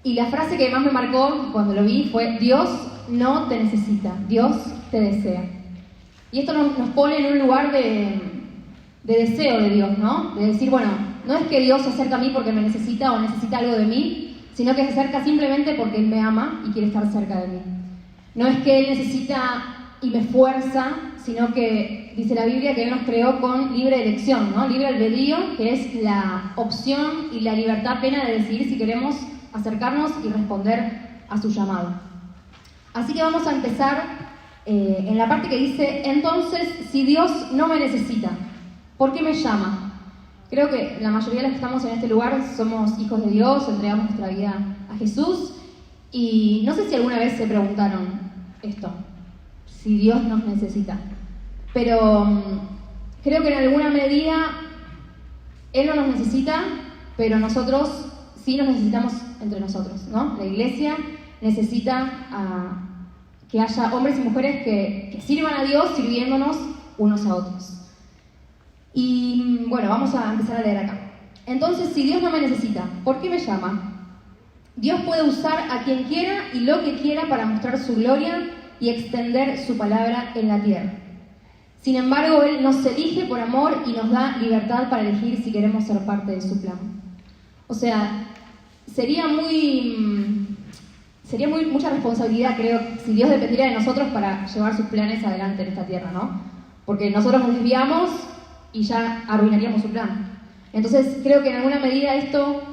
Y la frase que más me marcó cuando lo vi fue: Dios no te necesita, Dios te desea. Y esto nos pone en un lugar de deseo de Dios, ¿no? De decir, bueno, no es que Dios se acerca a mí porque me necesita o necesita algo de mí, sino que se acerca simplemente porque Él me ama y quiere estar cerca de mí. No es que Él necesita y me fuerza, sino que dice la Biblia que Él nos creó con libre elección, ¿no? Libre albedrío, que es la opción y la libertad plena de decidir si queremos acercarnos y responder a su llamado. Así que vamos a empezar en la parte que dice: entonces, si Dios no me necesita, ¿por qué me llama? Creo que la mayoría de los que estamos en este lugar somos hijos de Dios, entregamos nuestra vida a Jesús, y no sé si alguna vez se preguntaron esto, si Dios nos necesita. Pero creo que en alguna medida Él no nos necesita, pero nosotros sí nos necesitamos entre nosotros, ¿no? La iglesia necesita que haya hombres y mujeres que sirvan a Dios sirviéndonos unos a otros. Y bueno, vamos a empezar a leer acá. Entonces, si Dios no me necesita, ¿por qué me llama? Dios puede usar a quien quiera y lo que quiera para mostrar su gloria y extender su palabra en la tierra. Sin embargo, Él nos elige por amor y nos da libertad para elegir si queremos ser parte de su plan. O sea, sería mucha responsabilidad, creo, si Dios dependiera de nosotros para llevar sus planes adelante en esta tierra, ¿no? Porque nosotros nos desviamos y ya arruinaríamos su plan. Entonces, creo que en alguna medida esto,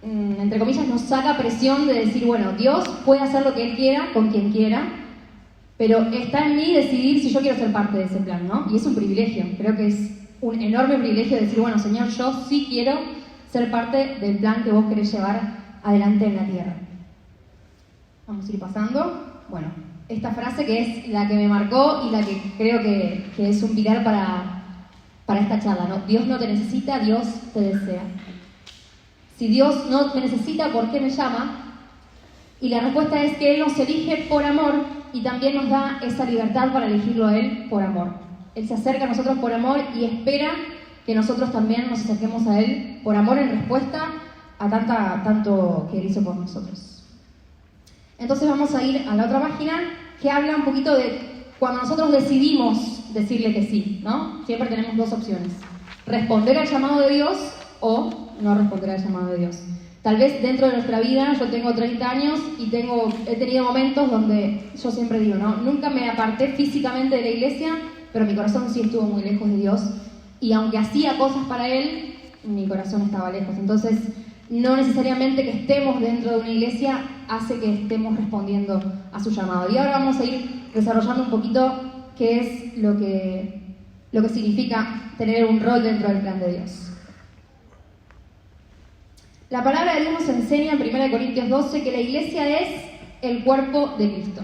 entre comillas, nos saca presión de decir, bueno, Dios puede hacer lo que Él quiera, con quien quiera, pero está en mí decidir si yo quiero ser parte de ese plan, ¿no? Y es un privilegio, creo que es un enorme privilegio decir, bueno, Señor, yo sí quiero ser parte del plan que vos querés llevar adelante en la tierra. Vamos a ir pasando. Bueno, esta frase que es la que me marcó y la que creo que es un pilar para esta charla, ¿no? Dios no te necesita, Dios te desea. Si Dios no me necesita, ¿por qué me llama? Y la respuesta es que Él nos elige por amor y también nos da esa libertad para elegirlo a Él por amor. Él se acerca a nosotros por amor y espera que nosotros también nos acerquemos a Él por amor en respuesta a tanto que Él hizo por nosotros. Entonces vamos a ir a la otra página que habla un poquito de cuando nosotros decidimos decirle que sí, ¿no? Siempre tenemos dos opciones: responder al llamado de Dios o no responder al llamado de Dios. Tal vez dentro de nuestra vida, yo tengo 30 años y he tenido momentos donde yo siempre digo, ¿no? Nunca me aparté físicamente de la iglesia, pero mi corazón sí estuvo muy lejos de Dios. Y aunque hacía cosas para Él, mi corazón estaba lejos. Entonces, no necesariamente que estemos dentro de una iglesia hace que estemos respondiendo a su llamado. Y ahora vamos a ir desarrollando un poquito qué es lo que significa tener un rol dentro del plan de Dios. La palabra de Dios nos enseña en 1 Corintios 12 que la iglesia es el cuerpo de Cristo.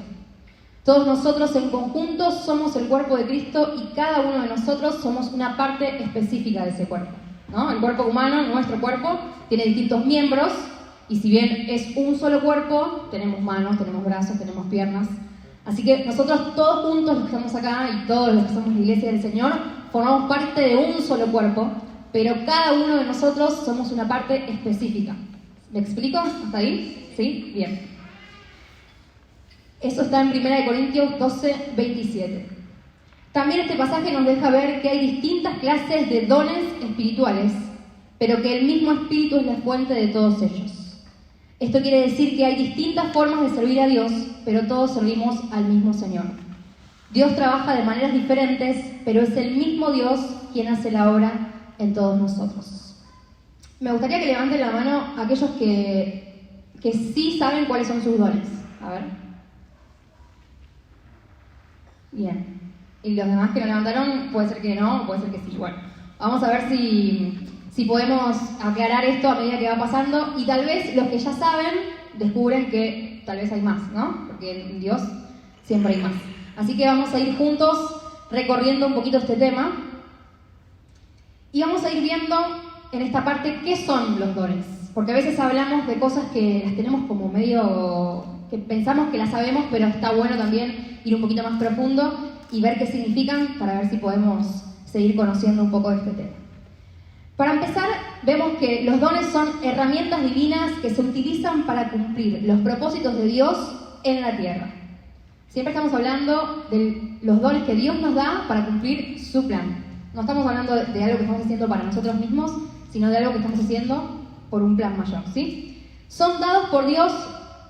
Todos nosotros en conjunto somos el cuerpo de Cristo y cada uno de nosotros somos una parte específica de ese cuerpo, ¿no? El cuerpo humano, nuestro cuerpo, tiene distintos miembros y si bien es un solo cuerpo, tenemos manos, tenemos brazos, tenemos piernas. Así que nosotros todos juntos, los que estamos acá y todos los que somos la iglesia del Señor, formamos parte de un solo cuerpo, pero cada uno de nosotros somos una parte específica. ¿Me explico? ¿Hasta ahí? ¿Sí? Bien. Eso está en 1 Corintios 12, 27. También este pasaje nos deja ver que hay distintas clases de dones espirituales, pero que el mismo Espíritu es la fuente de todos ellos. Esto quiere decir que hay distintas formas de servir a Dios, pero todos servimos al mismo Señor. Dios trabaja de maneras diferentes, pero es el mismo Dios quien hace la obra en todos nosotros. Me gustaría que levanten la mano aquellos que sí saben cuáles son sus dones. A ver. Bien. Y los demás que no levantaron, puede ser que no, puede ser que sí. Bueno, vamos a ver si podemos aclarar esto a medida que va pasando. Y tal vez los que ya saben descubren que tal vez hay más, ¿no? Porque en Dios siempre hay más. Así que vamos a ir juntos recorriendo un poquito este tema. Y vamos a ir viendo en esta parte qué son los dones. Porque a veces hablamos de cosas que las tenemos como medio, que pensamos que las sabemos, pero está bueno también ir un poquito más profundo y ver qué significan para ver si podemos seguir conociendo un poco de este tema. Para empezar, vemos que los dones son herramientas divinas que se utilizan para cumplir los propósitos de Dios en la tierra. Siempre estamos hablando de los dones que Dios nos da para cumplir su plan. No estamos hablando de algo que estamos haciendo para nosotros mismos, sino de algo que estamos haciendo por un plan mayor, ¿sí? Son dados por Dios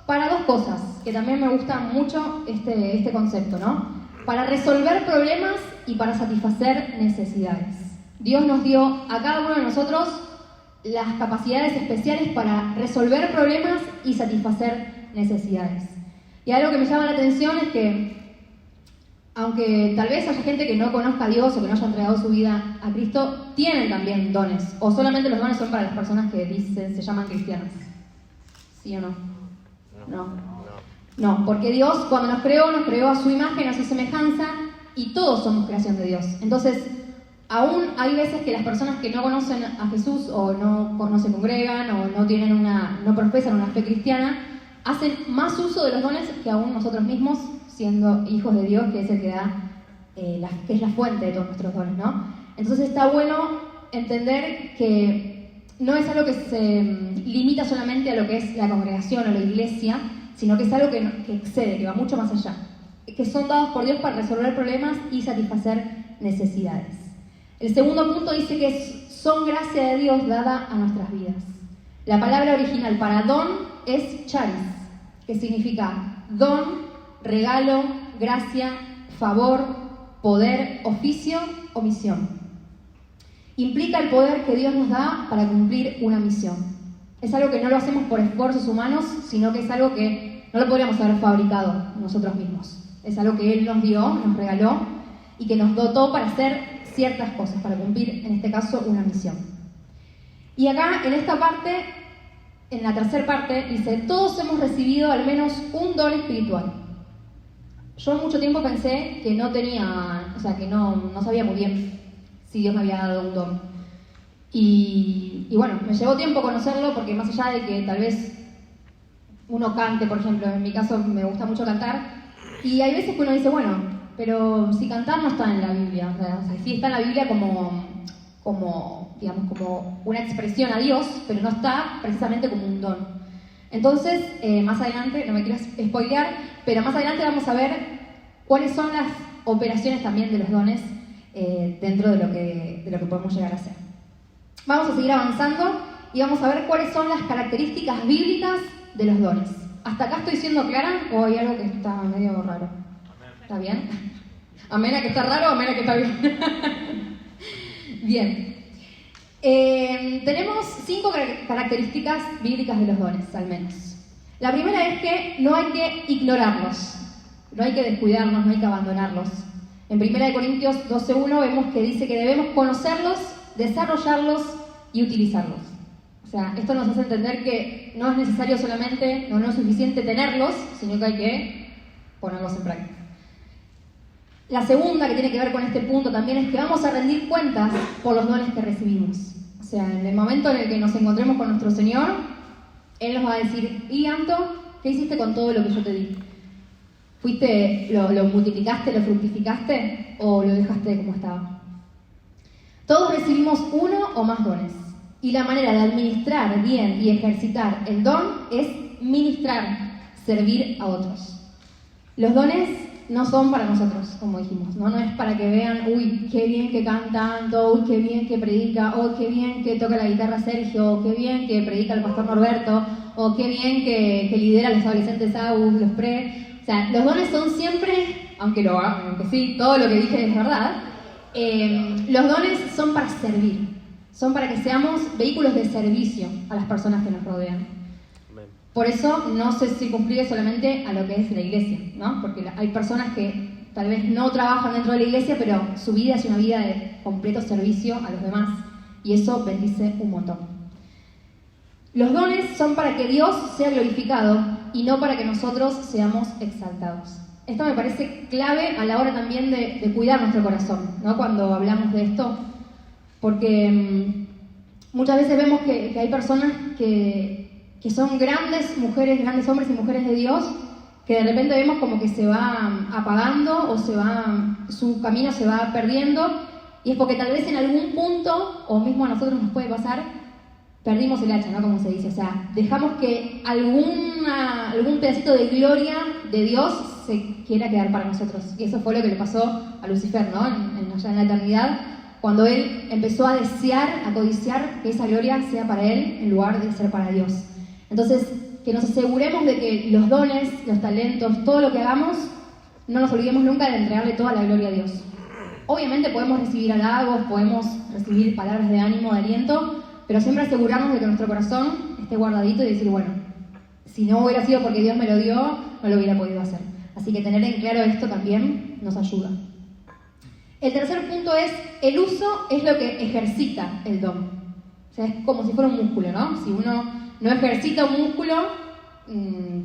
para dos cosas, que también me gusta mucho este concepto, ¿no? Para resolver problemas y para satisfacer necesidades. Dios nos dio a cada uno de nosotros las capacidades especiales para resolver problemas y satisfacer necesidades. Y algo que me llama la atención es que, aunque tal vez haya gente que no conozca a Dios o que no haya entregado su vida a Cristo, tienen también dones. O solamente los dones son para las personas que se llaman cristianas. ¿Sí o no? No, porque Dios cuando nos creó a su imagen, a su semejanza, y todos somos creación de Dios. Entonces, aún hay veces que las personas que no conocen a Jesús o no se congregan o no profesan una fe cristiana, hacen más uso de los dones que aún nosotros mismos, siendo hijos de Dios, que es el que da, que es la fuente de todos nuestros dones, ¿no? Entonces está bueno entender que no es algo que se limita solamente a lo que es la congregación o la iglesia, sino que es algo que excede, que va mucho más allá, que son dados por Dios para resolver problemas y satisfacer necesidades. El segundo punto dice que son gracia de Dios dada a nuestras vidas. La palabra original para don es charis, que significa don, regalo, gracia, favor, poder, oficio o misión. Implica el poder que Dios nos da para cumplir una misión. Es algo que no lo hacemos por esfuerzos humanos, sino que es algo que no lo podríamos haber fabricado nosotros mismos. Es algo que Él nos dio, nos regaló y que nos dotó para hacer ciertas cosas, para cumplir, en este caso, una misión. Y acá, en esta parte, en la tercera parte, dice, todos hemos recibido al menos un don espiritual. Yo mucho tiempo pensé que no tenía, o sea, que no sabía muy bien si Dios me había dado un don. Y bueno, me llevó tiempo conocerlo porque más allá de que tal vez uno cante, por ejemplo, en mi caso me gusta mucho cantar, y hay veces que uno dice, bueno, pero si cantar no está en la Biblia, o sea sí está en la Biblia como una expresión a Dios, pero no está precisamente como un don. Entonces, más adelante, no me quiero spoilear, pero más adelante vamos a ver cuáles son las operaciones también de los dones dentro de lo que podemos llegar a hacer. Vamos a seguir avanzando y vamos a ver cuáles son las características bíblicas de los dones. ¿Hasta acá estoy siendo clara o hay algo que está medio raro? ¿Está bien? Amén a que está raro, amén a que está bien. Bien. Tenemos 5 características bíblicas de los dones, al menos. La primera es que no hay que ignorarlos, no hay que descuidarlos, no hay que abandonarlos. En 1 Corintios 12:1 vemos que dice que debemos conocerlos, desarrollarlos y utilizarlos. O sea, esto nos hace entender que no es necesario solamente, no es suficiente tenerlos, sino que hay que ponerlos en práctica. La segunda, que tiene que ver con este punto también, es que vamos a rendir cuentas por los dones que recibimos. O sea, en el momento en el que nos encontremos con nuestro Señor, Él nos va a decir, y Anto, ¿qué hiciste con todo lo que yo te di? ¿Lo multiplicaste, lo fructificaste o lo dejaste como estaba? Todos recibimos uno o más dones. Y la manera de administrar bien y ejercitar el don es ministrar, servir a otros. Los dones no son para nosotros, como dijimos, no es para que vean, uy, qué bien que canta Anto, uy, qué bien que predica, o qué bien que toca la guitarra Sergio, o qué bien que predica el pastor Norberto, o qué bien que lidera a los adolescentes AUS, los pre. O sea, los dones son siempre, aunque sí, todo lo que dije es verdad, los dones son para servir, son para que seamos vehículos de servicio a las personas que nos rodean. Por eso no se circunscribe solamente a lo que es la iglesia, ¿no? Porque hay personas que tal vez no trabajan dentro de la iglesia, pero su vida es una vida de completo servicio a los demás, y eso bendice un montón. Los dones son para que Dios sea glorificado y no para que nosotros seamos exaltados. Esto me parece clave a la hora también de cuidar nuestro corazón, ¿no? Cuando hablamos de esto, porque muchas veces vemos que hay personas que son grandes mujeres, grandes hombres y mujeres de Dios, que de repente vemos como que se va apagando o su camino se va perdiendo, y es porque tal vez en algún punto, o mismo a nosotros nos puede pasar, perdimos el hacha, ¿no? Como se dice, o sea, dejamos que algún pedacito de gloria de Dios se quiera quedar para nosotros. Y eso fue lo que le pasó a Lucifer, ¿no? Allá en la eternidad, cuando él empezó a desear, a codiciar que esa gloria sea para él en lugar de ser para Dios. Entonces, que nos aseguremos de que los dones, los talentos, todo lo que hagamos, no nos olvidemos nunca de entregarle toda la gloria a Dios. Obviamente podemos recibir halagos, podemos recibir palabras de ánimo, de aliento, pero siempre asegurarnos de que nuestro corazón esté guardadito y decir, bueno, si no hubiera sido porque Dios me lo dio, no lo hubiera podido hacer. Así que tener en claro esto también nos ayuda. El tercer punto es, el uso es lo que ejercita el don. O sea, es como si fuera un músculo, ¿no? Si uno no ejercita un músculo,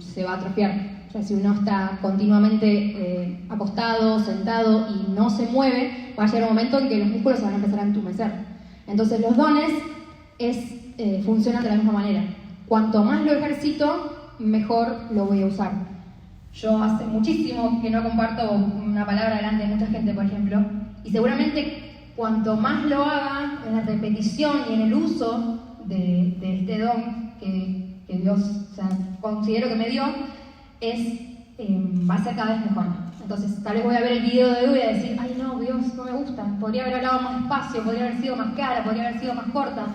se va a atrofiar. O sea, si uno está continuamente acostado, sentado y no se mueve, va a llegar un momento en que los músculos se van a empezar a entumecer. Entonces los dones funcionan de la misma manera. Cuanto más lo ejercito, mejor lo voy a usar. Yo hace muchísimo que no comparto una palabra delante de mucha gente, por ejemplo, y seguramente cuanto más lo haga en la repetición y en el uso de este don que Dios, o sea, considero que me dio, va a ser cada vez mejor. Entonces, tal vez voy a ver el video de hoy y voy a decir, ay no, Dios, no me gusta, podría haber hablado más despacio, podría haber sido más clara, podría haber sido más corta.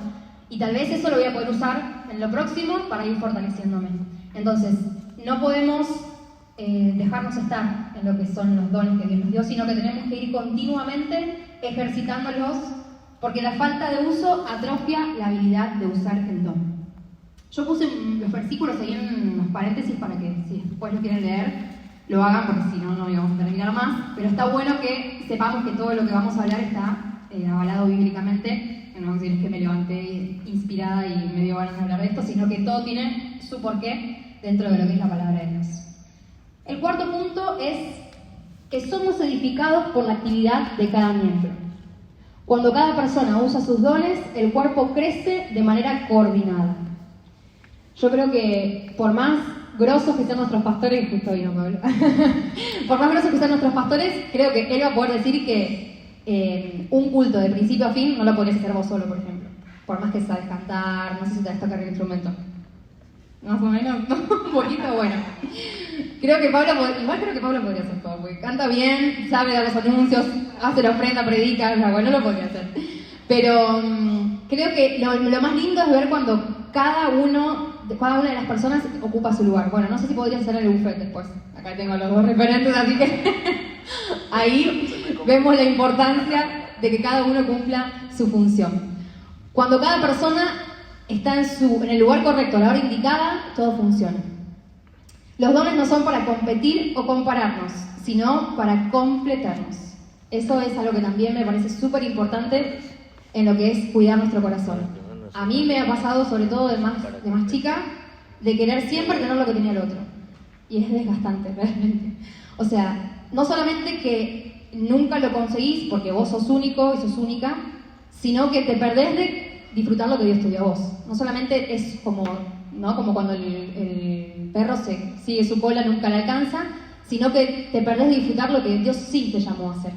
Y tal vez eso lo voy a poder usar en lo próximo para ir fortaleciéndome. Entonces, no podemos dejarnos estar en lo que son los dones que Dios nos dio, sino que tenemos que ir continuamente ejercitándolos, porque la falta de uso atrofia la habilidad de usar el don. Yo puse los versículos ahí en los paréntesis para que si después lo quieren leer, lo hagan, porque si no, no íbamos a terminar más. Pero está bueno que sepamos que todo lo que vamos a hablar está avalado bíblicamente. No vamos a decir es que me levanté inspirada y me dio ganas de hablar de esto, sino que todo tiene su porqué dentro de lo que es la palabra de Dios. El cuarto punto es que somos edificados por la actividad de cada miembro. Cuando cada persona usa sus dones, el cuerpo crece de manera coordinada. Yo creo que por más grosos que sean nuestros pastores, justo vino Pablo, por más grosos que sean nuestros pastores, creo que él va a poder decir que un culto de principio a fin no lo podrías hacer vos solo, por ejemplo. Por más que sabes cantar, no sé si sabes tocar el instrumento. Más o menos, ¿no? Un poquito, bueno. Creo que Pablo podría hacer todo, porque canta bien, sabe dar los anuncios, hace la ofrenda, predica, bueno, lo podría hacer. Pero creo que lo más lindo es ver cuando cada una de las personas ocupa su lugar. Bueno, no sé si podría ser en el buffet después. Acá tengo los dos referentes, así que ahí vemos la importancia de que cada uno cumpla su función. Cuando cada persona está en el lugar correcto, a la hora indicada, todo funciona. Los dones no son para competir o compararnos, sino para completarnos. Eso es algo que también me parece súper importante en lo que es cuidar nuestro corazón. A mí me ha pasado, sobre todo de más chica, de querer siempre tener lo que tenía el otro. Y es desgastante, realmente. O sea, no solamente que nunca lo conseguís porque vos sos único y sos única, sino que te perdés de disfrutar lo que Dios te dio a vos. No solamente es como cuando el perro sigue su cola, nunca la alcanza, sino que te perdés de disfrutar lo que Dios sí te llamó a hacer.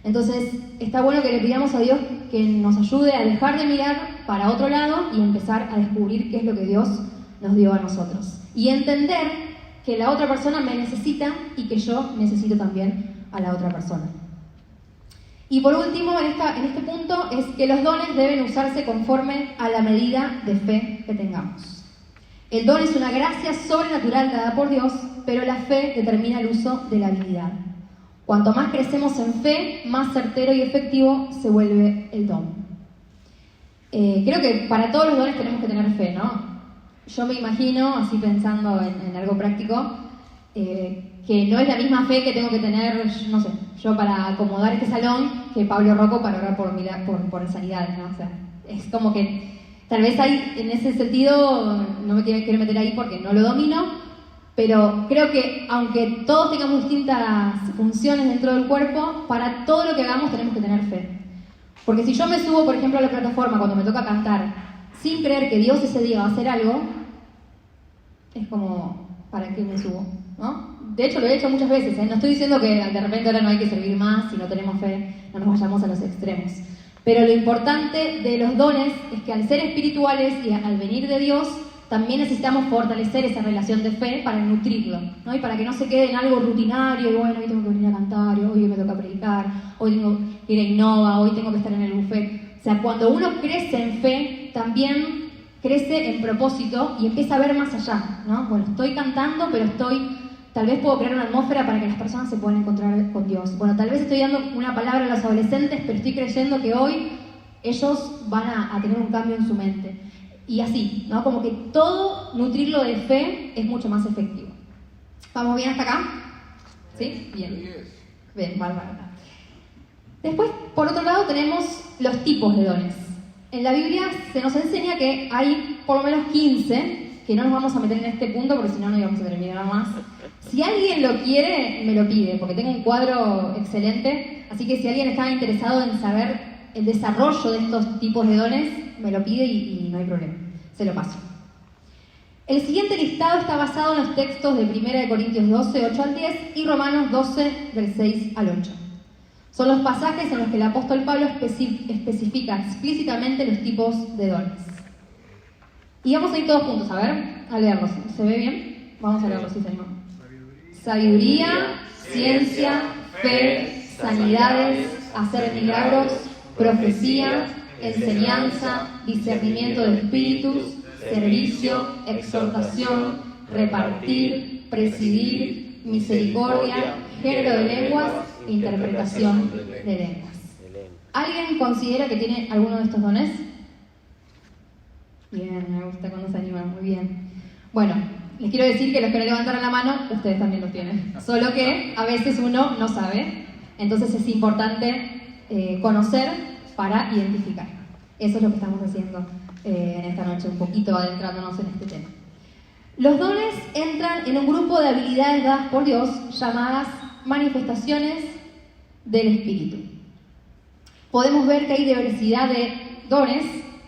Entonces, está bueno que le pidamos a Dios que nos ayude a dejar de mirar para otro lado y empezar a descubrir qué es lo que Dios nos dio a nosotros. Y entender que la otra persona me necesita y que yo necesito también a la otra persona. Y por último, en este punto, es que los dones deben usarse conforme a la medida de fe que tengamos. El don es una gracia sobrenatural dada por Dios, pero la fe determina el uso de la habilidad. Cuanto más crecemos en fe, más certero y efectivo se vuelve el don. Creo que para todos los dones tenemos que tener fe, ¿no? Yo me imagino, así pensando en algo práctico, que no es la misma fe que tengo que tener, no sé, yo para acomodar este salón que Pablo Rocco para orar por sanidades, ¿no? O sea, es como que tal vez hay, en ese sentido, no me quiero meter ahí porque no lo domino, pero creo que aunque todos tengamos distintas funciones dentro del cuerpo, para todo lo que hagamos tenemos que tener fe. Porque si yo me subo, por ejemplo, a la plataforma cuando me toca cantar, sin creer que Dios ese día va a hacer algo, es como, ¿para qué me subo? ¿No? De hecho, lo he hecho muchas veces, ¿eh? No estoy diciendo que de repente ahora no hay que servir más, si no tenemos fe, no nos vayamos a los extremos. Pero lo importante de los dones es que al ser espirituales y al venir de Dios, también necesitamos fortalecer esa relación de fe para nutrirlo, ¿no? Y para que no se quede en algo rutinario, y bueno, hoy tengo que venir a cantar, hoy me toca predicar, hoy tengo que ir a Innova, hoy tengo que estar en el buffet. O sea, cuando uno crece en fe, también crece en propósito y empieza a ver más allá, ¿no? Bueno, estoy cantando, pero tal vez puedo crear una atmósfera para que las personas se puedan encontrar con Dios. Bueno, tal vez estoy dando una palabra a los adolescentes, pero estoy creyendo que hoy ellos van a tener un cambio en su mente. Y así, ¿no? Como que todo nutrirlo de fe es mucho más efectivo. ¿Vamos bien hasta acá? ¿Sí? Bien. Bien, bárbaro. Después, por otro lado, tenemos los tipos de dones. En la Biblia se nos enseña que hay por lo menos 15, que no nos vamos a meter en este punto porque si no, no íbamos a terminar más. Si alguien lo quiere, me lo pide, porque tengo un cuadro excelente, así que si alguien está interesado en saber el desarrollo de estos tipos de dones, me lo pide y no hay problema, se lo paso. El siguiente listado está basado en los textos de 1 Corintios 12, 8 al 10 y Romanos 12, del 6 al 8. Son los pasajes en los que el apóstol Pablo especifica explícitamente los tipos de dones. Y vamos a ir todos juntos, a leerlos. ¿Se ve bien? Vamos a leerlos, si se animan. Sabiduría, ciencia, fe, sanidades, hacer milagros, profecía, enseñanza, discernimiento de espíritus, servicio, exhortación, repartir, presidir, misericordia, género de lenguas e interpretación de lenguas. ¿Alguien considera que tiene alguno de estos dones? Bien, me gusta cuando se animan, muy bien. Bueno, les quiero decir que los que no levantaron la mano, ustedes también los tienen. Solo que a veces uno no sabe, entonces es importante conocer para identificar. Eso es lo que estamos haciendo en esta noche, un poquito adentrándonos en este tema. Los dones entran en un grupo de habilidades dadas por Dios llamadas manifestaciones del Espíritu. Podemos ver que hay diversidad de dones,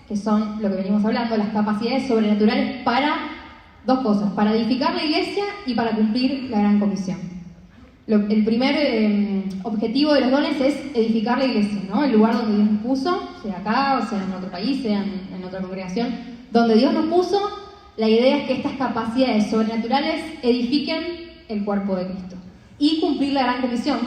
que son lo que venimos hablando, las capacidades sobrenaturales para dos cosas, para edificar la iglesia y para cumplir la gran comisión. El primer objetivo de los dones es edificar la iglesia, ¿no? El lugar donde Dios nos puso, sea acá, o sea en otro país, sea en otra congregación, donde Dios nos puso, la idea es que estas capacidades sobrenaturales edifiquen el cuerpo de Cristo y cumplir la gran comisión,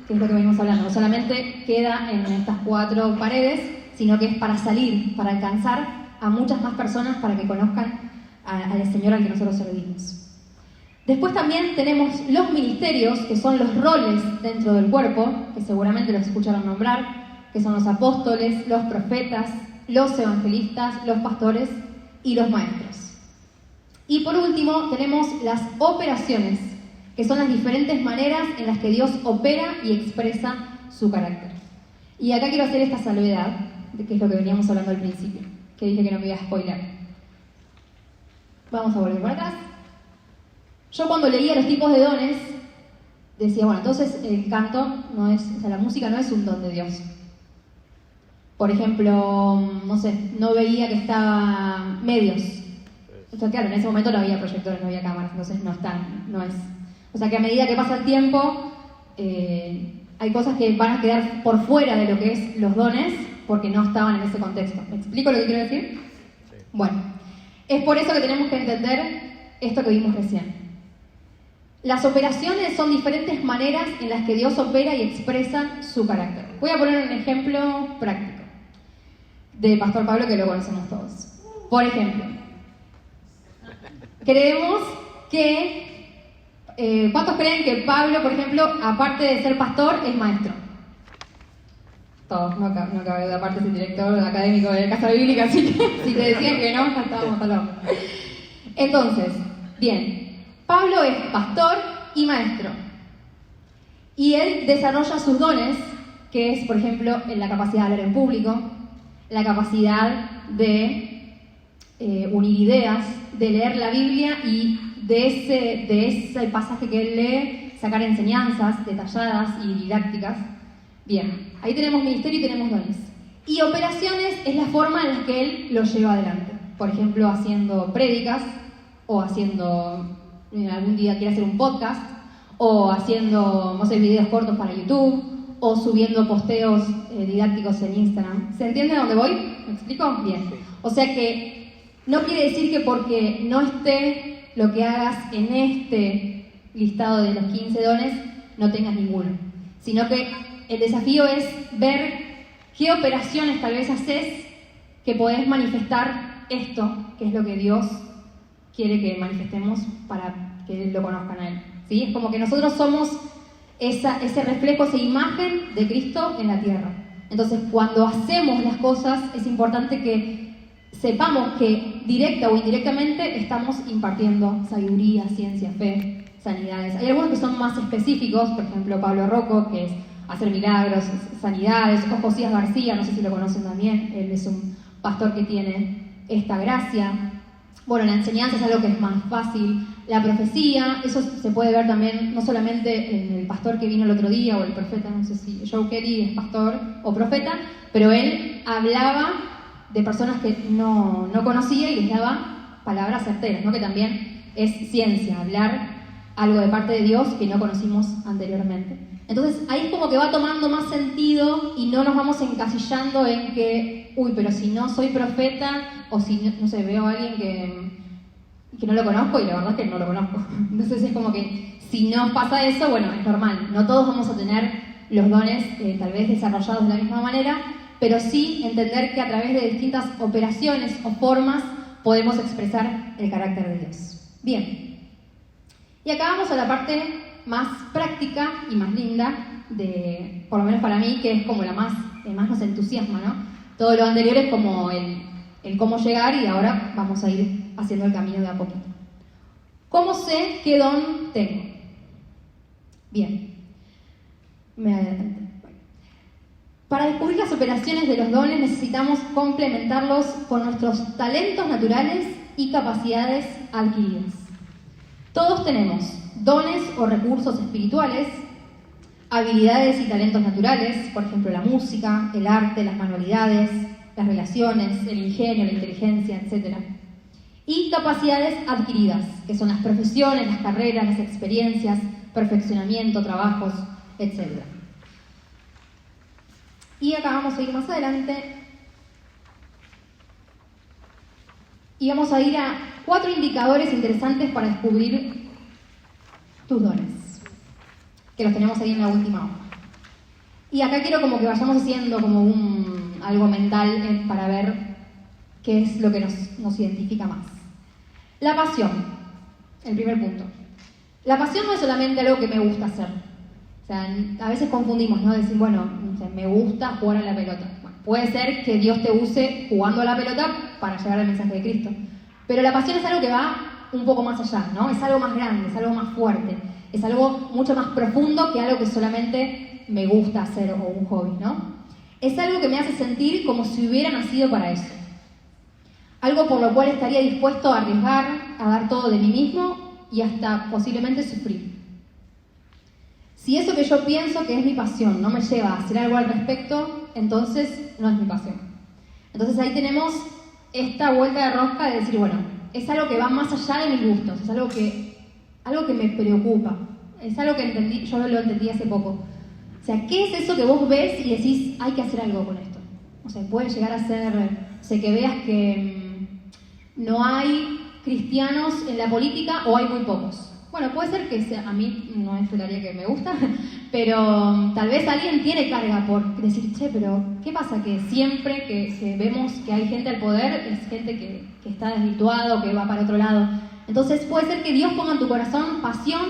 que es lo que venimos hablando. No solamente queda en estas 4 paredes, sino que es para salir, para alcanzar a muchas más personas para que conozcan al Señor al que nosotros servimos. Después también tenemos los ministerios, que son los roles dentro del cuerpo, que seguramente los escucharon nombrar, que son los apóstoles, los profetas, los evangelistas, los pastores y los maestros. Y por último tenemos las operaciones, que son las diferentes maneras en las que Dios opera y expresa su carácter. Y acá quiero hacer esta salvedad, de que es lo que veníamos hablando al principio, que dije que no me iba a spoiler. Vamos a volver para atrás. Yo cuando leía los tipos de dones, decía, bueno, entonces el canto no es, o sea, la música no es un don de Dios. Por ejemplo, no sé, no veía que estaba medios. O sea, claro, en ese momento no había proyectores, no había cámaras, entonces no están, no es. O sea que a medida que pasa el tiempo, hay cosas que van a quedar por fuera de lo que es los dones, porque no estaban en ese contexto. ¿Me explico lo que quiero decir? Sí. Bueno, es por eso que tenemos que entender esto que vimos recién. Las operaciones son diferentes maneras en las que Dios opera y expresa su carácter. Voy a poner un ejemplo práctico de Pastor Pablo que lo conocemos todos. Por ejemplo, creemos que... ¿cuántos creen que Pablo, por ejemplo, aparte de ser pastor, es maestro? Todos, no cabe duda, aparte es el director académico de la Casa Bíblica, así que si te decían que no, ya estábamos hablando. Entonces, bien, Pablo es pastor y maestro. Y él desarrolla sus dones, que es, por ejemplo, en la capacidad de hablar en público, la capacidad de unir ideas, de leer la Biblia y de ese pasaje que él lee, sacar enseñanzas detalladas y didácticas. Bien, ahí tenemos ministerio y tenemos dones. Y operaciones es la forma en la que él lo lleva adelante. Por ejemplo, haciendo prédicas, o haciendo, algún día quiere hacer un podcast, o haciendo, no sé, videos cortos para YouTube, o subiendo posteos didácticos en Instagram. ¿Se entiende a dónde voy? ¿Me explico? Bien. O sea que no quiere decir que porque no esté lo que hagas en este listado de los 15 dones, no tengas ninguno. Sino que el desafío es ver qué operaciones tal vez haces que podés manifestar esto, que es lo que Dios quiere que manifestemos para que lo conozcan a Él. ¿Sí? Es como que nosotros somos ese reflejo, esa imagen de Cristo en la tierra. Entonces, cuando hacemos las cosas, es importante que sepamos que directa o indirectamente estamos impartiendo sabiduría, ciencia, fe, sanidades. Hay algunos que son más específicos, por ejemplo, Pablo Rocco, que es hacer milagros, sanidades, o Josías García, no sé si lo conocen también, él es un pastor que tiene esta gracia. Bueno, la enseñanza es algo que es más fácil. La profecía, eso se puede ver también no solamente en el pastor que vino el otro día o el profeta, no sé si Joe Kelly es pastor o profeta, pero él hablaba de personas que no conocía y les daba palabras certeras, ¿no? Que también es ciencia, hablar algo de parte de Dios que no conocimos anteriormente. Entonces ahí es como que va tomando más sentido y no nos vamos encasillando en que, uy, pero si no soy profeta o si, no sé, veo a alguien que no lo conozco y la verdad es que no lo conozco. Entonces es como que si nos pasa eso, bueno, es normal. No todos vamos a tener los dones tal vez desarrollados de la misma manera, pero sí entender que a través de distintas operaciones o formas podemos expresar el carácter de Dios. Bien. Y acá vamos a la parte más práctica y más linda, por lo menos para mí, que es como la más nos entusiasma, ¿no? Todo lo anterior es como el cómo llegar y ahora vamos a ir haciendo el camino de a poquito. ¿Cómo sé qué don tengo? Bien. Me adelanté. Para descubrir las operaciones de los dones necesitamos complementarlos con nuestros talentos naturales y capacidades adquiridas. Todos tenemos dones o recursos espirituales, habilidades y talentos naturales, por ejemplo la música, el arte, las manualidades, las relaciones, el ingenio, la inteligencia, etc. Y capacidades adquiridas, que son las profesiones, las carreras, las experiencias, perfeccionamiento, trabajos, etc. Y acá vamos a ir más adelante y vamos a ir a 4 indicadores interesantes para descubrir tus dones, que los tenemos ahí en la última hoja. Y acá quiero como que vayamos haciendo como algo mental para ver qué es lo que nos identifica más. La pasión, el primer punto. La pasión no es solamente algo que me gusta hacer. O sea, a veces confundimos, ¿no? Decir, bueno, no sé, me gusta jugar a la pelota. Bueno, puede ser que Dios te use jugando a la pelota para llevar el mensaje de Cristo. Pero la pasión es algo que va un poco más allá, ¿no? Es algo más grande, es algo más fuerte, es algo mucho más profundo que algo que solamente me gusta hacer o un hobby, ¿no? Es algo que me hace sentir como si hubiera nacido para eso. Algo por lo cual estaría dispuesto a arriesgar, a dar todo de mí mismo y hasta posiblemente sufrir. Si eso que yo pienso que es mi pasión no me lleva a hacer algo al respecto, entonces no es mi pasión. Entonces ahí tenemos esta vuelta de rosca de decir, bueno, es algo que va más allá de mis gustos, es algo que me preocupa, es algo que yo lo entendí hace poco. O sea, ¿qué es eso que vos ves y decís, hay que hacer algo con esto? O sea, puede llegar a ser, que veas que no hay cristianos en la política o hay muy pocos. Bueno, puede ser que sea, a mí no es el área que me gusta, pero tal vez alguien tiene carga por decir, che, pero ¿qué pasa? Que siempre que vemos que hay gente al poder, es gente que está desvirtuado, que va para otro lado. Entonces puede ser que Dios ponga en tu corazón pasión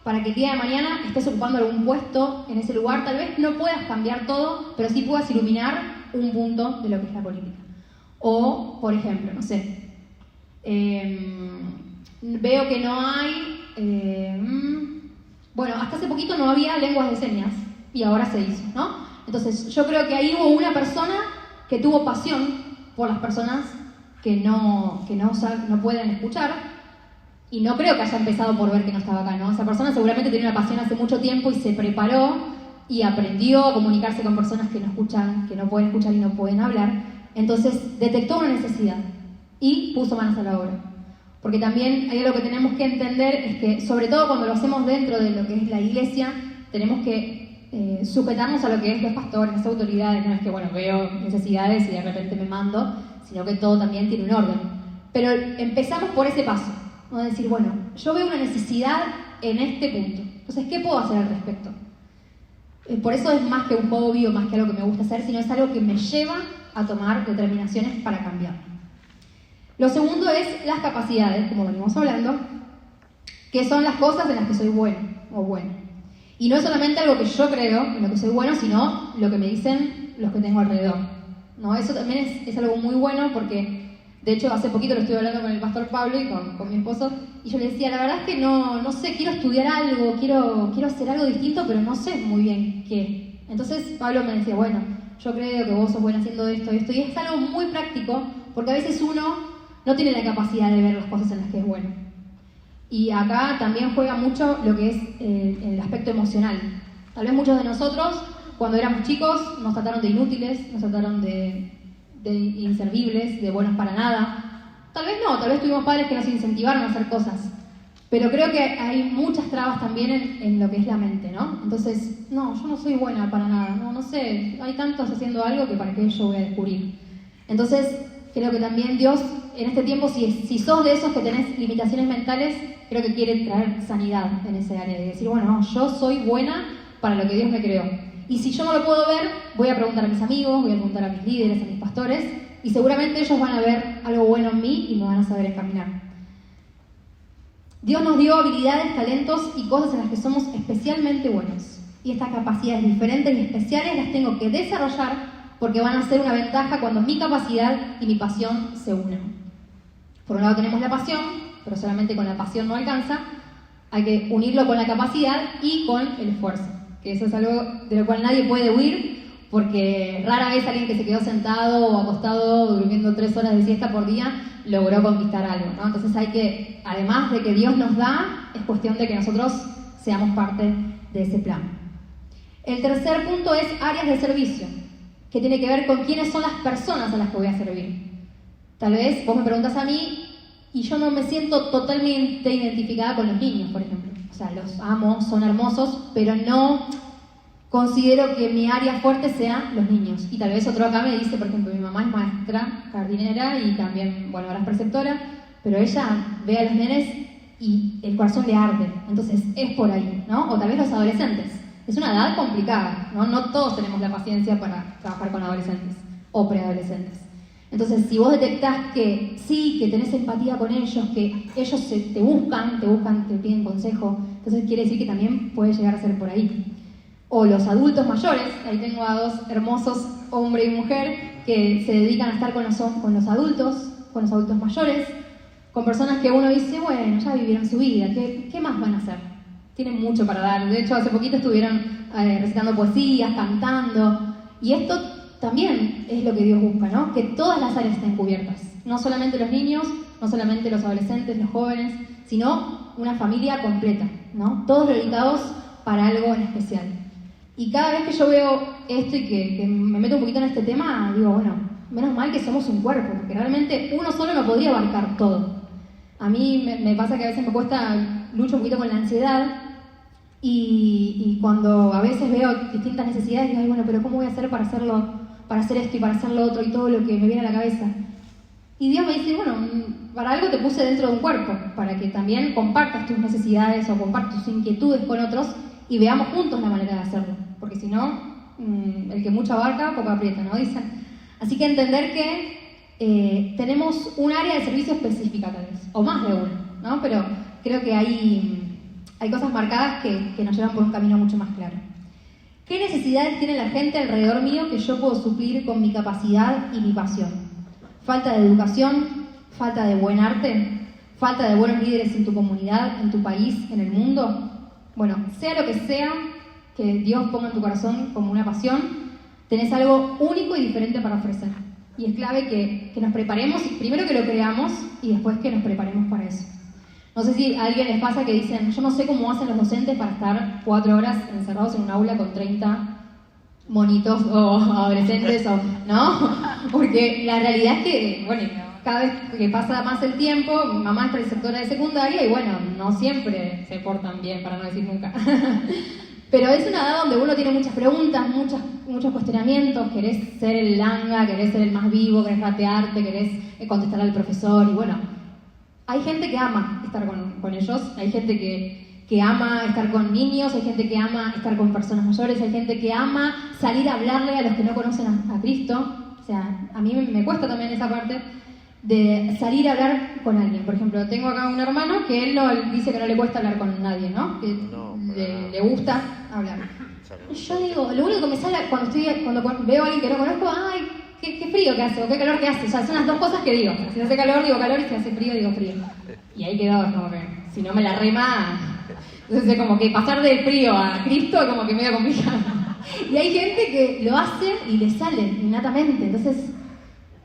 para que el día de mañana estés ocupando algún puesto en ese lugar. Tal vez no puedas cambiar todo, pero sí puedas iluminar un punto de lo que es la política. O, por ejemplo, no sé, veo que no hay... bueno, hasta hace poquito no había lenguas de señas y ahora se hizo, ¿no? Entonces yo creo que ahí hubo una persona que tuvo pasión por las personas que no pueden escuchar y no creo que haya empezado por ver que no estaba acá, ¿no? Esa persona seguramente tenía una pasión hace mucho tiempo y se preparó y aprendió a comunicarse con personas que no escuchan, que no pueden escuchar y no pueden hablar. Entonces detectó una necesidad y puso manos a la obra. Porque también hay algo que tenemos que entender, es que sobre todo cuando lo hacemos dentro de lo que es la iglesia, tenemos que sujetarnos a lo que es los pastores, las autoridades. No es que, bueno, veo necesidades y de repente me mando, sino que todo también tiene un orden. Pero empezamos por ese paso, ¿no? De decir, bueno, yo veo una necesidad en este punto. Entonces, ¿qué puedo hacer al respecto? Por eso es más que un hobby o más que algo que me gusta hacer, sino es algo que me lleva a tomar determinaciones para cambiar. Lo segundo es las capacidades, como venimos hablando, que son las cosas en las que soy bueno o bueno. Y no es solamente algo que yo creo en lo que soy bueno, sino lo que me dicen los que tengo alrededor, ¿no? Eso también es algo muy bueno porque, de hecho, hace poquito lo estuve hablando con el pastor Pablo y con mi esposo, y yo le decía, la verdad es que no sé, quiero estudiar algo, quiero hacer algo distinto, pero no sé muy bien qué. Entonces Pablo me decía, bueno, yo creo que vos sos bueno haciendo esto, y es algo muy práctico, porque a veces uno no tiene la capacidad de ver las cosas en las que es bueno. Y acá también juega mucho lo que es el aspecto emocional. Tal vez muchos de nosotros, cuando éramos chicos, nos trataron de inútiles, nos trataron de inservibles, de buenos para nada. Tal vez no, tal vez tuvimos padres que nos incentivaron a hacer cosas. Pero creo que hay muchas trabas también en lo que es la mente, ¿no? Entonces, no, yo no soy buena para nada, no sé, hay tantos haciendo algo que para qué yo voy a descubrir. Entonces, creo que también Dios, en este tiempo, si sos de esos que tenés limitaciones mentales, creo que quiere traer sanidad en ese área, de decir, bueno, no, yo soy buena para lo que Dios me creó. Y si yo no lo puedo ver, voy a preguntar a mis amigos, voy a preguntar a mis líderes, a mis pastores, y seguramente ellos van a ver algo bueno en mí y me van a saber encaminar. Dios nos dio habilidades, talentos y cosas en las que somos especialmente buenos. Y estas capacidades diferentes y especiales las tengo que desarrollar porque van a ser una ventaja cuando mi capacidad y mi pasión se unen. Por un lado tenemos la pasión, pero solamente con la pasión no alcanza. Hay que unirlo con la capacidad y con el esfuerzo, que eso es algo de lo cual nadie puede huir, porque rara vez alguien que se quedó sentado o acostado durmiendo 3 horas de siesta por día logró conquistar algo, ¿no? Entonces hay que, además de que Dios nos da, es cuestión de que nosotros seamos parte de ese plan. El tercer punto es áreas de servicio, que tiene que ver con quiénes son las personas a las que voy a servir. Tal vez vos me preguntas a mí y yo no me siento totalmente identificada con los niños, por ejemplo. O sea, los amo, son hermosos, pero no considero que mi área fuerte sean los niños. Y tal vez otro acá me dice, por ejemplo, mi mamá es maestra, jardinera y también, bueno, ahora es preceptora, pero ella ve a los nenes y el corazón le arde. Entonces, es por ahí, ¿no? O tal vez los adolescentes. Es una edad complicada, ¿no? No todos tenemos la paciencia para trabajar con adolescentes o preadolescentes. Entonces, si vos detectás que sí, que tenés empatía con ellos, que ellos te buscan, te piden consejo, entonces quiere decir que también puede llegar a ser por ahí. O los adultos mayores, ahí tengo a 2 hermosos, hombre y mujer, que se dedican a estar con los adultos mayores, con personas que uno dice, bueno, ya vivieron su vida, ¿qué más van a hacer? Tienen mucho para dar. De hecho, hace poquito estuvieron recitando poesías, cantando, y esto también es lo que Dios busca, ¿no? Que todas las áreas estén cubiertas. No solamente los niños, no solamente los adolescentes, los jóvenes, sino una familia completa, ¿no? Todos dedicados para algo en especial. Y cada vez que yo veo esto y que me meto un poquito en este tema, digo, bueno, menos mal que somos un cuerpo, porque realmente uno solo no podría abarcar todo. A mí me pasa que a veces me cuesta, lucho un poquito con la ansiedad, y cuando a veces veo distintas necesidades, digo, ay, bueno, pero ¿cómo voy a hacer para hacer esto y para hacer lo otro y todo lo que me viene a la cabeza? Y Dios me dice, bueno, para algo te puse dentro de un cuerpo, para que también compartas tus necesidades o compartas tus inquietudes con otros y veamos juntos la manera de hacerlo, porque si no, el que mucho abarca, poco aprieta, ¿no? Dicen. Así que entender que tenemos un área de servicio específica tal vez, o más de una, ¿no? Pero creo que hay cosas marcadas que nos llevan por un camino mucho más claro. ¿Qué necesidades tiene la gente alrededor mío que yo puedo suplir con mi capacidad y mi pasión? Falta de educación, falta de buen arte, falta de buenos líderes en tu comunidad, en tu país, en el mundo. Bueno, sea lo que sea que Dios ponga en tu corazón como una pasión, tenés algo único y diferente para ofrecer. Y es clave que nos preparemos, primero que lo creamos y después que nos preparemos para eso. No sé si a alguien les pasa que dicen, yo no sé cómo hacen los docentes para estar 4 horas encerrados en un aula con 30 monitos o adolescentes, ¿no? Porque la realidad es que, bueno, cada vez que pasa más el tiempo, mi mamá es preceptora de secundaria y bueno, no siempre se portan bien, para no decir nunca. Pero es una edad donde uno tiene muchas preguntas, muchos cuestionamientos, querés ser el langa, querés ser el más vivo, querés ratearte, querés contestar al profesor, y bueno, hay gente que ama estar con ellos, hay gente que ama estar con niños, hay gente que ama estar con personas mayores, hay gente que ama salir a hablarle a los que no conocen a Cristo. O sea, a mí me cuesta también esa parte de salir a hablar con alguien. Por ejemplo, tengo acá un hermano que él dice que no le cuesta hablar con nadie, ¿no? Que le gusta hablar. Yo digo, lo único que me sale cuando veo a alguien que no conozco, ¡ay, qué frío que hace! O qué calor que hace. O sea, son las dos cosas que digo. Si hace calor, digo calor, y si hace frío, digo frío. Y ahí quedó, como que si no me la rema. Entonces, como que pasar del frío a Cristo, como que medio complicado. Y hay gente que lo hace y le sale innatamente. Entonces,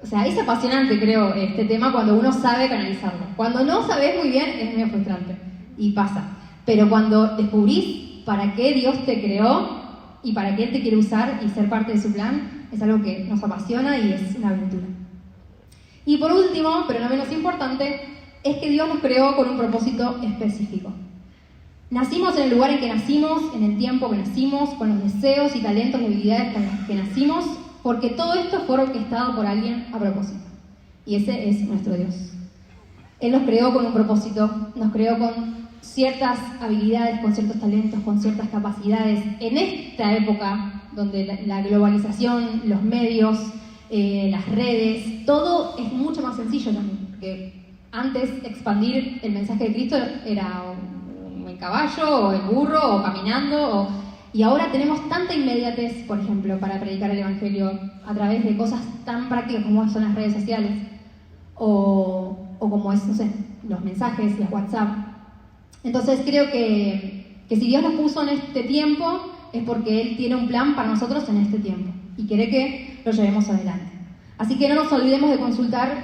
o sea, es apasionante, creo, este tema cuando uno sabe canalizarlo. Cuando no sabes muy bien, es medio frustrante. Y pasa. Pero cuando descubrís para qué Dios te creó y para qué Él te quiere usar y ser parte de su plan, es algo que nos apasiona y es una aventura. Y por último, pero no menos importante, es que Dios nos creó con un propósito específico. Nacimos en el lugar en que nacimos, en el tiempo que nacimos, con los deseos y talentos y habilidades con los que nacimos, porque todo esto fue orquestado por alguien a propósito. Y ese es nuestro Dios. Él nos creó con un propósito, nos creó con ciertas habilidades, con ciertos talentos, con ciertas capacidades. En esta época, donde la globalización, los medios, las redes, todo es mucho más sencillo también. Porque antes expandir el mensaje de Cristo era en caballo, o en burro, o caminando, y ahora tenemos tanta inmediatez, por ejemplo, para predicar el Evangelio a través de cosas tan prácticas como son las redes sociales, o como es, no sé, los mensajes, los WhatsApp. Entonces creo que si Dios nos puso en este tiempo, es porque Él tiene un plan para nosotros en este tiempo, y quiere que lo llevemos adelante. Así que no nos olvidemos de consultar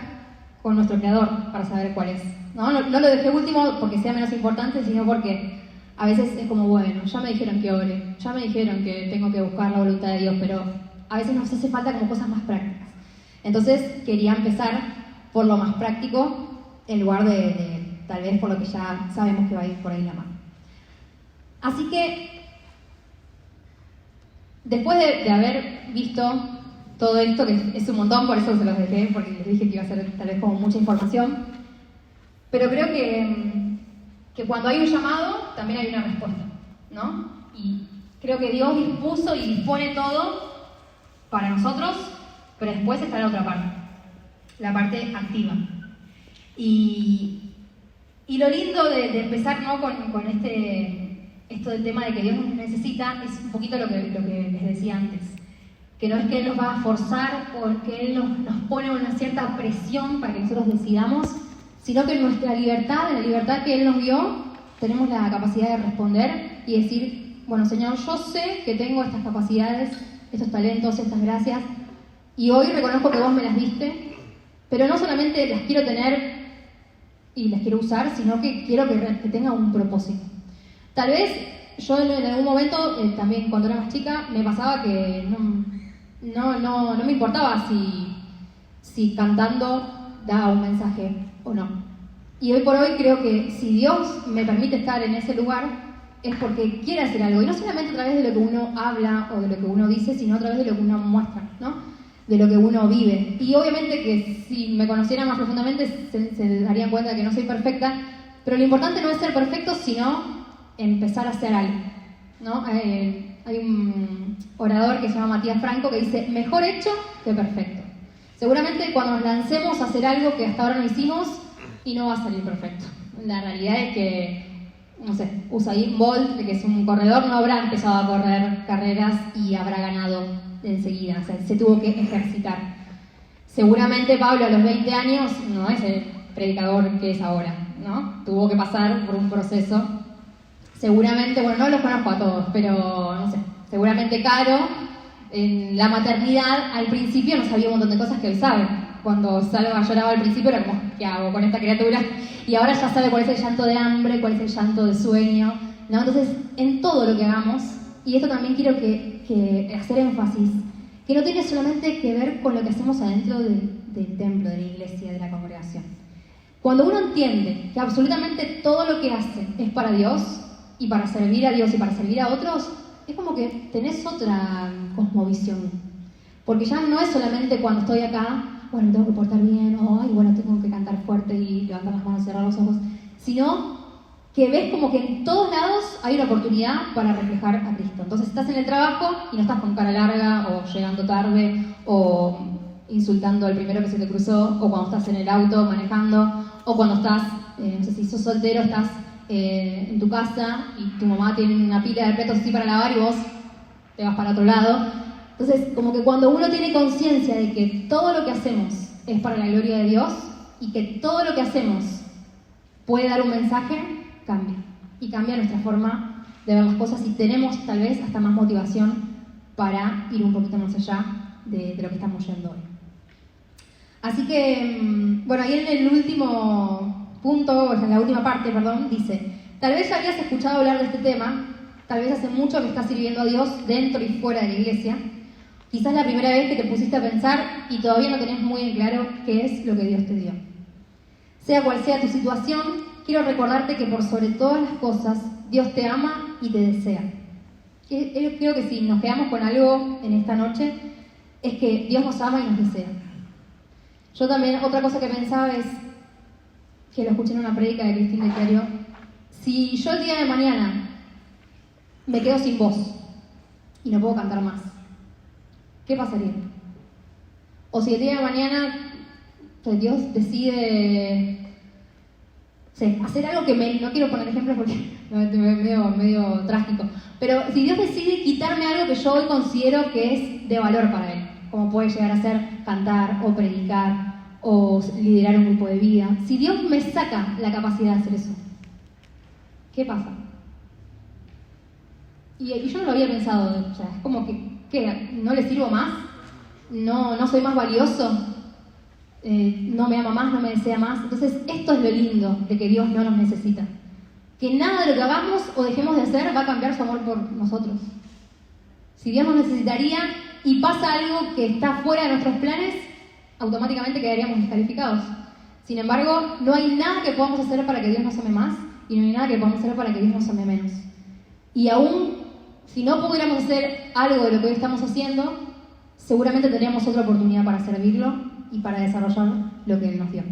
con nuestro Creador para saber cuál es. No lo dejé último porque sea menos importante, sino porque a veces es como, bueno, ya me dijeron que ore, ya me dijeron que tengo que buscar la voluntad de Dios, pero a veces nos hace falta como cosas más prácticas. Entonces quería empezar por lo más práctico en lugar de tal vez por lo que ya sabemos que va a ir por ahí la mano. Así que, después de haber visto todo esto, que es un montón, por eso se los dejé, porque les dije que iba a ser tal vez como mucha información, pero creo que cuando hay un llamado, también hay una respuesta, ¿no? Y creo que Dios dispuso y dispone todo para nosotros, pero después está la otra parte, la parte activa. Y lo lindo de empezar, ¿no?, con esto del tema de que Dios nos necesita, es un poquito lo que les decía antes. Que no es que Él nos va a forzar o que Él nos pone una cierta presión para que nosotros decidamos, sino que en nuestra libertad, en la libertad que Él nos dio, tenemos la capacidad de responder y decir, bueno, Señor, yo sé que tengo estas capacidades, estos talentos, estas gracias, y hoy reconozco que vos me las diste, pero no solamente las quiero tener y las quiero usar, sino que quiero que tenga un propósito. Tal vez yo en algún momento, también cuando era más chica, me pasaba que no me importaba si cantando da un mensaje o no. Y hoy por hoy creo que si Dios me permite estar en ese lugar, es porque quiere hacer algo. Y no solamente a través de lo que uno habla o de lo que uno dice, sino a través de lo que uno muestra, ¿no? De lo que uno vive. Y obviamente que si me conocieran más profundamente se darían cuenta de que no soy perfecta, pero lo importante no es ser perfecto, sino empezar a hacer algo, ¿no? Hay un orador que se llama Matías Franco que dice, mejor hecho que perfecto. Seguramente cuando nos lancemos a hacer algo que hasta ahora no hicimos y no va a salir perfecto. La realidad es que, no sé, Usain Bolt, que es un corredor, no habrá empezado a correr carreras y habrá ganado enseguida, o sea, se tuvo que ejercitar. Seguramente Pablo a los 20 años no es el predicador que es ahora, ¿no? Tuvo que pasar por un proceso. Seguramente, bueno, no los conozco a todos, pero no sé, seguramente Caro, en la maternidad, al principio no sabía un montón de cosas que hoy sabe. Cuando Salva lloraba al principio era como, ¿qué hago con esta criatura? Y ahora ya sabe cuál es el llanto de hambre, cuál es el llanto de sueño, ¿no? Entonces, en todo lo que hagamos, y esto también quiero que hacer énfasis, que no tiene solamente que ver con lo que hacemos adentro del templo, de la iglesia, de la congregación. Cuando uno entiende que absolutamente todo lo que hace es para Dios, y para servir a Dios y para servir a otros, es como que tenés otra cosmovisión. Porque ya no es solamente cuando estoy acá, bueno, me tengo que portar bien, o ay, bueno, tengo que cantar fuerte y levantar las manos y cerrar los ojos, sino que ves como que en todos lados hay una oportunidad para reflejar a Cristo. Entonces estás en el trabajo y no estás con cara larga, o llegando tarde, o insultando al primero que se te cruzó, o cuando estás en el auto manejando, o cuando estás, no sé si sos soltero, estás en tu casa y tu mamá tiene una pila de platos así para lavar y vos te vas para otro lado. Entonces, como que cuando uno tiene conciencia de que todo lo que hacemos es para la gloria de Dios y que todo lo que hacemos puede dar un mensaje, cambia. Y cambia nuestra forma de ver las cosas y tenemos tal vez hasta más motivación para ir un poquito más allá de lo que estamos yendo hoy. Así que, bueno, ahí en el último punto, o en la última parte, perdón, dice: tal vez ya habías escuchado hablar de este tema, tal vez hace mucho que estás sirviendo a Dios dentro y fuera de la iglesia, quizás la primera vez que te pusiste a pensar y todavía no tenés muy en claro qué es lo que Dios te dio. Sea cual sea tu situación, quiero recordarte que por sobre todas las cosas, Dios te ama y te desea. Yo creo que si nos quedamos con algo en esta noche, es que Dios nos ama y nos desea. Yo también, otra cosa que pensaba es, que lo escuché en una prédica de Cristina Diario, si yo el día de mañana me quedo sin voz y no puedo cantar más, ¿qué pasaría? O si el día de mañana pues Dios decide hacer algo que no quiero poner ejemplos porque es medio trágico, pero si Dios decide quitarme algo que yo hoy considero que es de valor para Él, como puede llegar a ser cantar o predicar o liderar un grupo de vida, si Dios me saca la capacidad de hacer eso, ¿qué pasa? Y yo no lo había pensado, o sea, es como que, ¿qué? ¿No le sirvo más? ¿No soy más valioso? No me ama más, no me desea más. Entonces, esto es lo lindo de que Dios no nos necesita. Que nada de lo que hagamos o dejemos de hacer va a cambiar su amor por nosotros. Si Dios nos necesitaría y pasa algo que está fuera de nuestros planes, automáticamente quedaríamos descalificados. Sin embargo, no hay nada que podamos hacer para que Dios nos ame más y no hay nada que podamos hacer para que Dios nos ame menos. Y aún si no pudiéramos hacer algo de lo que hoy estamos haciendo, seguramente tendríamos otra oportunidad para servirlo y para desarrollar lo que Él nos dio.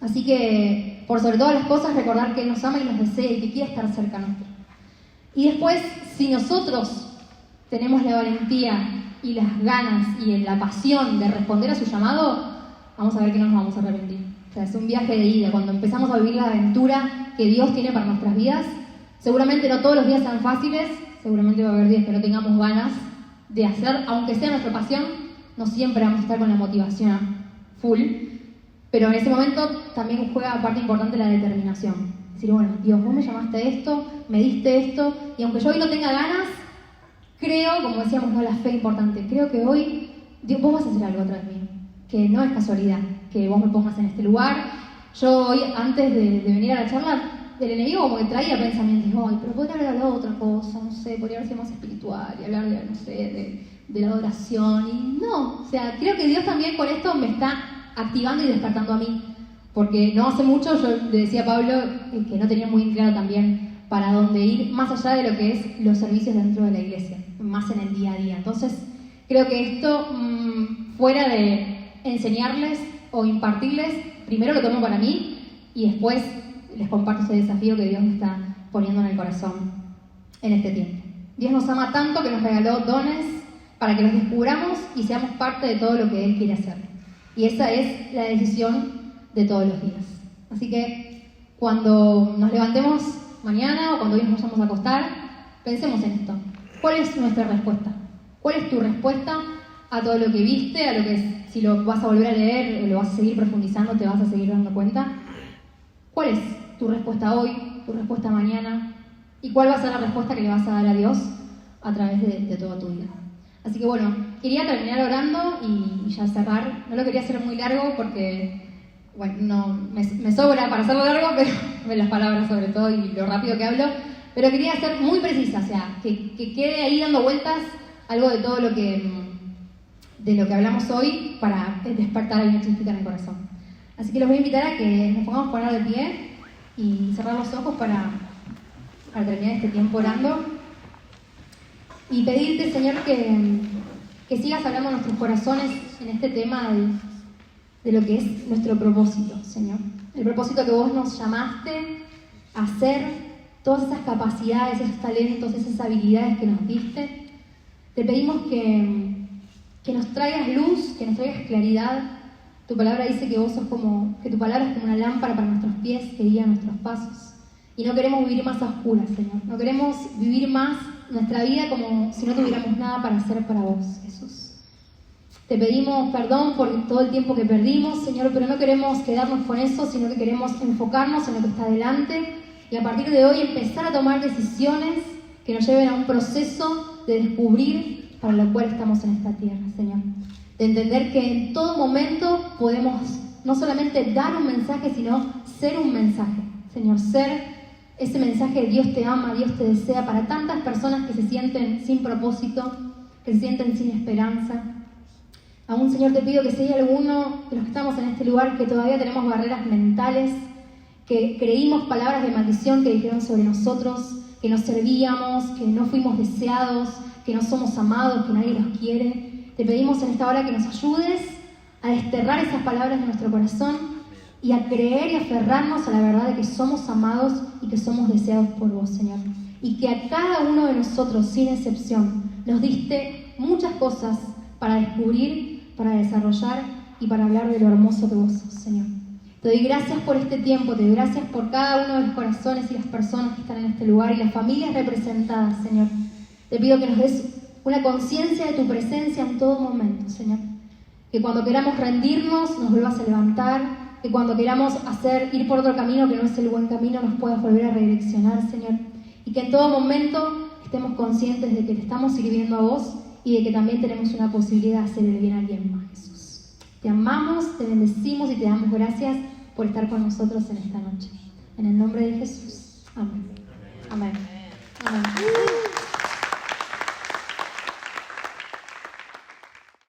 Así que, por sobre todas las cosas, recordar que Él nos ama y nos desea y que quiere estar cerca nuestro. Y después, si nosotros tenemos la valentía y las ganas y la pasión de responder a su llamado, vamos a ver que no nos vamos a arrepentir. O sea, es un viaje de ida. Cuando empezamos a vivir la aventura que Dios tiene para nuestras vidas, seguramente no todos los días sean fáciles, seguramente va a haber días que no tengamos ganas de hacer, aunque sea nuestra pasión, no siempre vamos a estar con la motivación full, pero en ese momento también juega parte importante la determinación. Decir, bueno, Dios, vos me llamaste a esto, me diste esto, y aunque yo hoy no tenga ganas, creo, como decíamos, no, la fe es importante, creo que hoy Dios, vos vas a hacer algo atrás de mí, que no es casualidad, que vos me pongas en este lugar. Yo hoy, antes de venir a la charla, el enemigo como que traía pensamientos, ay, pero podría haber hablado de otra cosa, no sé, podría haber sido más espiritual y hablar de, no sé, de la adoración, y no, o sea, creo que Dios también con esto me está activando y despertando a mí, porque no hace mucho yo le decía a Pablo que no tenía muy claro también para dónde ir, más allá de lo que es los servicios dentro de la iglesia, más en el día a día. Entonces, creo que esto, fuera de enseñarles o impartirles, primero lo tomo para mí y después les comparto ese desafío que Dios me está poniendo en el corazón en este tiempo. Dios nos ama tanto que nos regaló dones para que los descubramos y seamos parte de todo lo que Él quiere hacer. Y esa es la decisión de todos los días. Así que cuando nos levantemos mañana o cuando hoy nos vayamos a acostar, pensemos en esto. ¿Cuál es nuestra respuesta? ¿Cuál es tu respuesta a todo lo que viste, a lo que si lo vas a volver a leer o lo vas a seguir profundizando, te vas a seguir dando cuenta? ¿Cuál es tu respuesta hoy, tu respuesta mañana? ¿Y cuál va a ser la respuesta que le vas a dar a Dios a través de toda tu vida? Así que bueno, quería terminar orando y ya cerrar. No lo quería hacer muy largo porque, bueno, no, me sobra para hacerlo largo, pero las palabras sobre todo y lo rápido que hablo. Pero quería ser muy precisa, o sea, que quede ahí dando vueltas algo de todo lo que hablamos hoy para despertar una chispita en el corazón. Así que los voy a invitar a que nos pongamos a poner de pie y cerrar los ojos para terminar este tiempo orando. y pedirte, Señor, que sigas hablando a nuestros corazones en este tema de lo que es nuestro propósito, Señor. El propósito que vos nos llamaste a hacer, todas esas capacidades, esos talentos, esas habilidades que nos diste. Te pedimos que nos traigas luz, que nos traigas claridad. Tu palabra dice que que tu palabra es como una lámpara para nuestros pies que guía nuestros pasos. Y no queremos vivir más a oscuras, Señor. No queremos vivir más nuestra vida como si no tuviéramos nada para hacer para vos, Jesús. Te pedimos perdón por todo el tiempo que perdimos, Señor, pero no queremos quedarnos con eso, sino que queremos enfocarnos en lo que está delante y a partir de hoy empezar a tomar decisiones que nos lleven a un proceso de descubrir para lo cual estamos en esta tierra, Señor. De entender que en todo momento podemos no solamente dar un mensaje, sino ser un mensaje, Señor, ser ese mensaje de Dios te ama, Dios te desea para tantas personas que se sienten sin propósito, que se sienten sin esperanza. Aún, Señor, te pido que si hay alguno de los que estamos en este lugar que todavía tenemos barreras mentales, que creímos palabras de maldición que dijeron sobre nosotros, que nos servíamos, que no fuimos deseados, que no somos amados, que nadie nos quiere, te pedimos en esta hora que nos ayudes a desterrar esas palabras de nuestro corazón y a creer y aferrarnos a la verdad de que somos amados y que somos deseados por vos, Señor. Y que a cada uno de nosotros, sin excepción, nos diste muchas cosas para descubrir, para desarrollar y para hablar de lo hermoso que vos sos, Señor. Te doy gracias por este tiempo, te doy gracias por cada uno de los corazones y las personas que están en este lugar y las familias representadas, Señor. Te pido que nos des una conciencia de tu presencia en todo momento, Señor. Que cuando queramos rendirnos, nos vuelvas a levantar. Que cuando queramos ir por otro camino que no es el buen camino, nos puedas volver a redireccionar, Señor. Y que en todo momento estemos conscientes de que te estamos sirviendo a vos y de que también tenemos una posibilidad de hacer el bien a alguien más, Jesús. Te amamos, te bendecimos y te damos gracias por estar con nosotros en esta noche. En el nombre de Jesús. Amén. Amén.